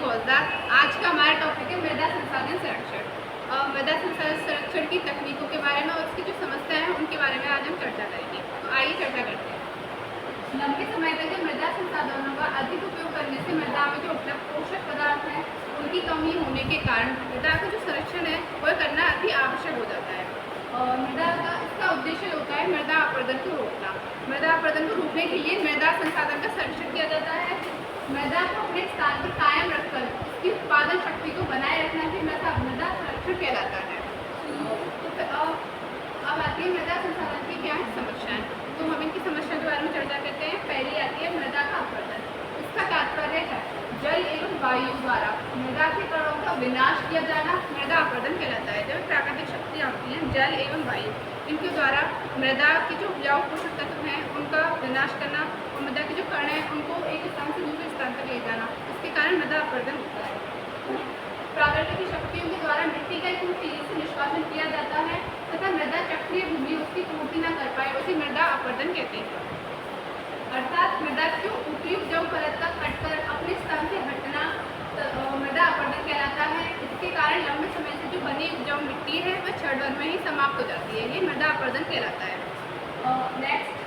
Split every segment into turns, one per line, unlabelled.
फौजदार। आज का हमारा टॉपिक है मृदा संसाधन संरक्षण। मृदा संसाधन संरक्षण की तकनीकों के बारे में और उसकी जो समस्याएं हैं उनके बारे में आज हम चर्चा करेंगे। तो आइए चर्चा करते हैं। लंबे समय तक मृदा संसाधनों का अधिक उपयोग करने से मृदा में जो उपलब्ध पोषक पदार्थ हैं उनकी कमी होने के कारण मृदा का जो संरक्षण है वह करना अति आवश्यक हो जाता है। मृदा का इसका उद्देश्य होता है मृदा अपरदन को रोकना। मृदा अपरदन को रोकने के लिए मृदा संसाधन का संरक्षण किया जाता है। मृदा को अपने स्थान पर कायम रखकर उसकी उत्पादन शक्ति को बनाए रखना ही मृदा संरक्षण कहलाता है। तो अब आती है मृदा संसाधन की क्या है समस्याएं। तो हम इनकी समस्या के बारे में चर्चा करते हैं। पहली आती है मृदा का अपरदन। इसका तात्पर्य है जल एवं वायु द्वारा मृदा के कणों का विनाश किया जाना मृदा अपरदन कहलाता है। जब प्राकृतिक शक्तियाँ होती हैं जल एवं वायु, इनके द्वारा मृदा के जो उपजाऊ पोषक तत्व हैं उनका विनाश करना और मृदा के जो कण हैं उनको एक स्थान से दूसरे स्थान तक ले जाना, इसके कारण मृदा अपरदन होता है। प्राकृतिक शक्तियों के द्वारा मिट्टी का एक तेजी से निष्कासन किया जाता है तथा मृदा चक्रीय भूमि उसकी पूर्ति न कर पाए उसे मृदा अपरदन कहते हैं। अर्थात मृदा की ऊपरी उपजाऊ परत का कटकर अपने स्थान से हटना मृदा अपरदन कहलाता है। इसके कारण लंबे समय से जो बनी उपजाऊ मिट्टी है वह क्षण भर में ही समाप्त हो जाती है। ये मृदा अपरदन कहलाता है। नेक्स्ट,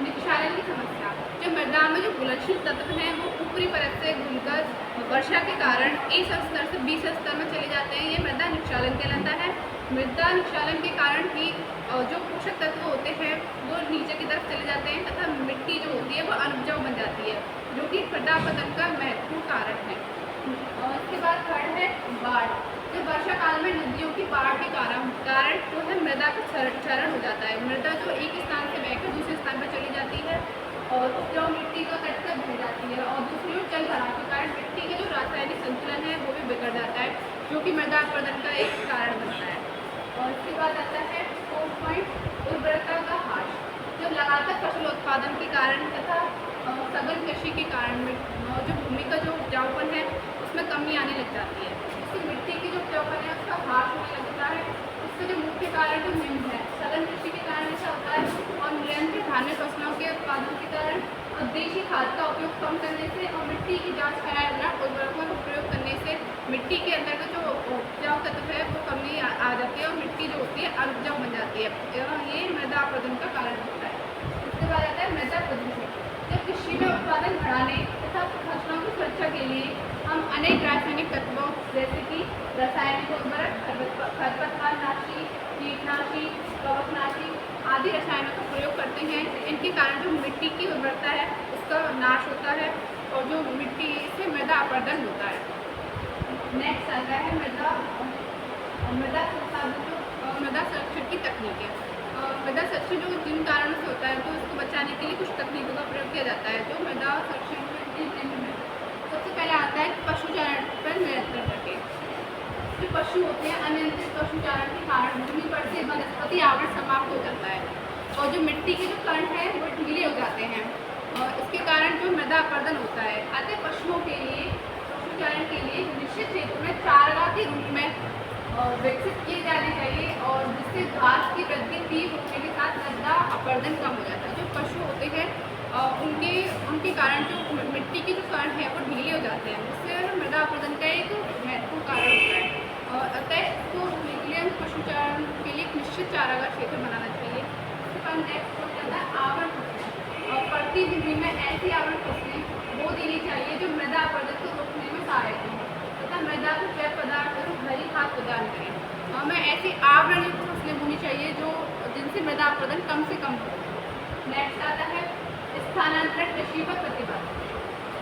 निक्षालन की समस्या। जो मृदा में जो घुलनशील तत्व हैं वो ऊपरी परत से घुलकर वर्षा के कारण इस स्तर से बीस स्तर में चले जाते हैं। ये मृदा निक्षालन कहलाता है। मृदा निक्षालन के कारण ही जो पोषक तत्व होते हैं वो नीचे की तरफ चले जाते हैं तथा मिट्टी जो होती है वो अनुपजाऊ बन जाती है, जो कि मृदा अपरदन का महत्वपूर्ण कारण है। और इसके बाद थर्ड है बाढ़। जो वर्षा काल में नदियों की बाढ़ के कारण जो है मृदा का क्षरण हो जाता है। मृदा जो एक स्थान से बहकर दूसरे स्थान पर चली जाती है और उपजाऊ मिट्टी का कटकर बह जाती है और दूसरी ओर जल भराव के कारण मिट्टी के जो रासायनिक संतुलन है वो भी बिगड़ जाता है, जो कि मृदा अपरदन का एक कारण बनता है। और इसके बाद आता है फोर्थ पॉइंट, उर्वरता का ह्रास। जब लगातार फसल उत्पादन के कारण तथा सघन कृषि के कारण जो भूमि का जो उपजाऊपन है उसमें कमी आने लग जाती है। इससे मिट्टी की जो उपजाऊपन है उसका ह्रास होने लगता है। इससे जो मुख्य कारण जो निम्न है, सघन कृषि के कारण ऐसा होता है और निरंतर धान्य फसलों के उत्पादन के कारण और देशी खाद का उपयोग कम करने से और मिट्टी की जांच कराए बिना उर्वरकों का प्रयोग करने से मिट्टी के अंदर का जो उपजाऊ तत्व है वो कमी आ जाती है और मिट्टी जो होती है अनुपजाऊ बन जाती है। ये मृदा अपरदन का कारण होता है। उसके बाद आता है मृदा प्रदूषण। जब कृषि में उत्पादन बढ़ाने तथा फसलों की सुरक्षा के लिए हम अनेक रासायनिक तत्वों जैसे कि रासायनिक उर्वरक, खरपतवारनाशी, कीटनाशी, कवकनाशी आदि रसायनों का प्रयोग करते हैं। इनके कारण जो मिट्टी की उर्वरता है उसका नाश होता है और जो मिट्टी से मृदा अपरदन होता है। नेक्स्ट आता है मृदा संरक्षण की तकनीकें। मृदा संरक्षण जो जिन कारणों से होता है तो उसको बचाने के लिए कुछ तकनीकों का प्रयोग किया जाता है। जो मृदा संरक्षण में सबसे पहले आता है पशुचारण पर नियंत्रण करके। जो पशु होते हैं अनियंत्रित पशुचारण के कारण भूमि पर से वनस्पति आवरण समाप्त हो जाता है और जो मिट्टी के जो कण हैं वो ढीले हो जाते हैं और इसके कारण जो मृदा अपरदन होता है। अतः पशुओं के लिए पशुचारण के लिए निश्चित क्षेत्र में चारागाह के रूप में विकसित किए जाने चाहिए और जिससे घास की वृद्धि तीव्र होने के साथ मृदा अपरदन कम हो जाता है। जो पशु होते हैं उनके कारण जो मिट्टी के जो कण हैं वो ढीले हो जाते हैं, जिससे मृदा अपरदन का एक महत्वपूर्ण कारण होता है। और अतः इसको रोकने के लिए हम पशुचारण के लिए एक निश्चित चारागाह क्षेत्र बनाना चाहिए। इसके बाद नेक्स्ट हो जाता है आवरण फसलें। और प्रति भूमि में ऐसी आवरण फसलें वो देनी चाहिए जो मृदा अपरदन को रोकने में सहायक हो तथा मृदा को जैव पदार्थ और हरी खाद प्रदान करें। हमें ऐसी आवरण युक्त फसलें बोनी चाहिए जो जिनसे मृदा अपरदन कम से कम हो। नेक्स्ट आता है स्थानांतरण कृषि पर प्रतिबंध।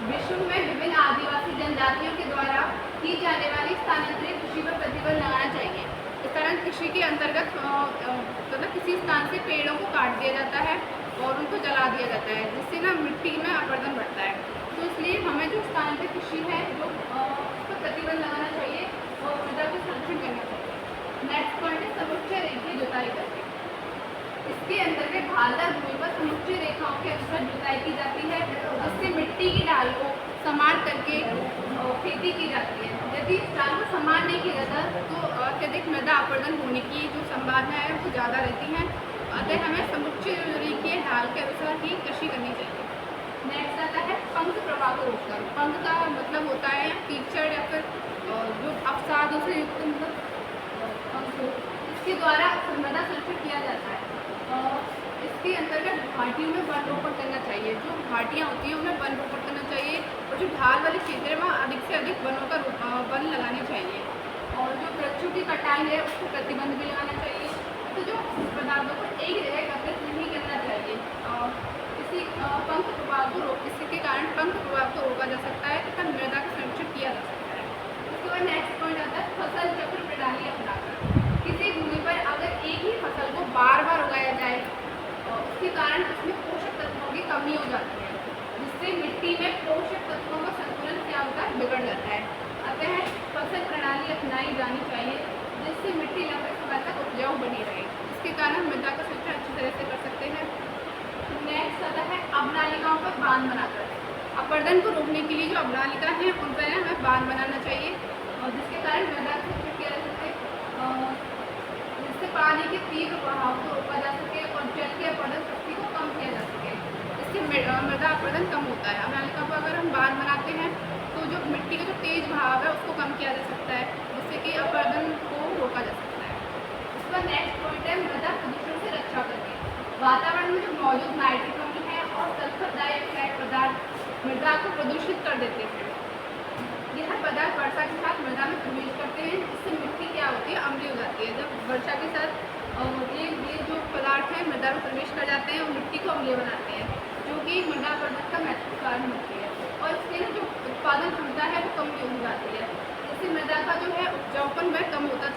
विश्व में विभिन्न आदिवासी जनजातियों के द्वारा की जाने वाली स्थानांतरित कृषि पर प्रतिबंध लगाना चाहिए। स्थानांतरित कृषि के अंतर्गत मतलब किसी स्थान से पेड़ों को काट दिया जाता है और उनको जला दिया जाता है, जिससे ना मिट्टी में अपरदन बढ़ता है। तो इसलिए हमें जो स्थानांतरित कृषि है वो उस पर प्रतिबंध लगाना चाहिए और मृदा को संरक्षण करना चाहिए। नेक्स्ट पॉइंट है समुच्चय रेखीय जुताई करके। इसके अंतर्गत ढालदार भूमि पर समुच्चय रेखाओं के अनुसार जुताई की जाती है, जिससे मिट्टी की ढाल को समान करके खेती की जाती है। यदि इस ढाल को समान नहीं किया जाता तो अत्यधिक मृदा अपरदन होने की जो संभावना है वो ज़्यादा रहती है। अतः हमें समुच्चय रेखीय ढाल के अनुसार ही कृषि करनी चाहिए। नेक्स्ट आता है पंख प्रवाह को रोककर। पंख का मतलब होता है कि द्वारा मृदा संरक्षण किया जाता है। इसके अंतर्गत घाटियों में वन रोपण करना चाहिए। जो घाटियाँ होती हैं उनमें वन रोपण करना चाहिए और जो ढाल वाले क्षेत्र है वहाँ अधिक से अधिक वन लगाने चाहिए। और जो वृक्षों की कटाई है उसको प्रतिबंध भी लगाना चाहिए। तो जो पदार्थों को एक जगह एकत्रित नहीं करना चाहिए। इसके कारण पंख प्रभाव को रोका जा सकता है तथा मृदा का संरक्षण किया जा सकता है। उसके बाद नेक्स्ट पॉइंट आता है फसल चक्र प्रणाली अपनाकर। किसी भूमि पर अगर एक ही फसल को बार बार उगाया जाए तो उसके कारण उसमें पोषक तत्वों की कमी हो जाती है, जिससे मिट्टी में पोषक तत्वों का संतुलन क्या होता है, बिगड़ जाता है। अतः फसल प्रणाली अपनाई जानी चाहिए जिससे मिट्टी लंबे समय तक उपजाऊ बनी रहे। इसके कारण हम मृदा का संरक्षण अच्छी तरह से कर सकते हैं। नेक्स्ट आता है अवनालिकाओं पर बांध बनाकर। अपरदन को रोकने के लिए जो अवनालिका है उन पर हमें बांध बनाना चाहिए और जिसके कारण मृदा को संरक्षित किया जा सके, जिससे पानी के तीव्र प्रभाव को रोका जा सके और जल की अपरदन शक्ति को कम किया जा सके। इससे मृदा अपरदन कम होता है। अवनालिका पर अगर हम बांध बनाते हैं तो जो मिट्टी का जो तेज बहाव है उसको कम किया जा सकता है, जिससे कि अपरदन को रोका जा सकता है। उसका नेक्स्ट पॉइंट है मृदा प्रदूषण से रक्षा करके। वातावरण में जो मौजूद नाइट्रोजन है और सल्फर डाइऑक्साइड पदार्थ मृदा को प्रदूषित कर देते हैं। यह पदार्थ वर्षा के साथ मृदा में प्रवेश करते हैं, जिससे मिट्टी क्या होती है, अम्लीय हो जाती है। जब वर्षा के साथ ये जो पदार्थ है मृदा में प्रवेश कर जाते हैं और मिट्टी को अम्लीय बनाते हैं, जो कि मृदा अपरदन का महत्वपूर्ण कारण होती है। और इसके जो उत्पादन क्षमता है वो कम हो जाती है, जिससे मृदा का जो है उपजाऊपन वह कम होता